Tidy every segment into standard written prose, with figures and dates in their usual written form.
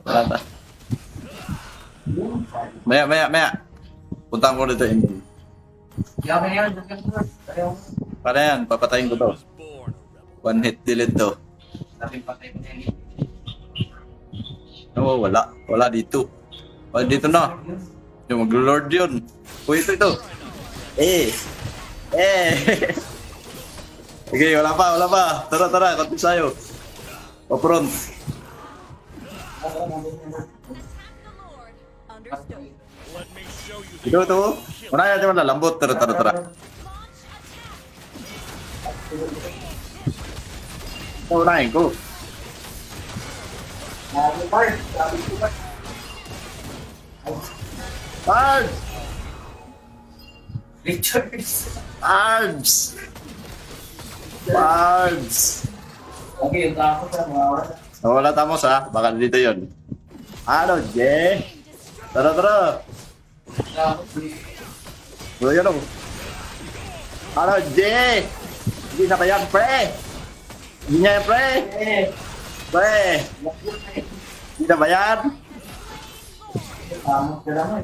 Wala ta. Maya. Puntahan ko dito. Para yan, papatayin ko to. One hit delete to. Oo, wala. Wala dito. Wala dito na. Yung mag-lord yun. Uy, ito. Sige, wala pa. Tara. Konti sayo. Pa-front. Ito. Unahin natin malalambot. Tara. Unahin ko. Barbs! Okay, yung takot sa mga oras. Wala tamos ha, baka dito yun. Ano, Jay? Tara. Ano yun o? Ano, Jay? Hindi na kaya, pre! Hindi niya yan, pre! Pre! Hindi na ba yan? Tamot ka naman.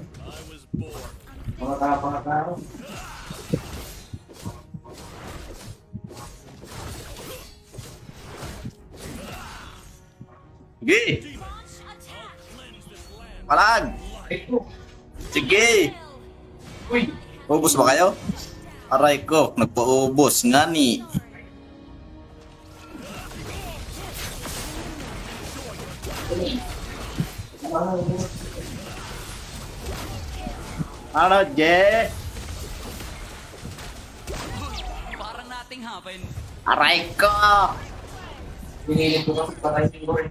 Mga kapang-tao. Sige! Palag! Sige! Uy! Ubus ba kayo? Aray ko, nagpaubos nga ni. Ano, Je? Parang nating happen. Aray ko! Pinilit ko kasi patay siguro eh.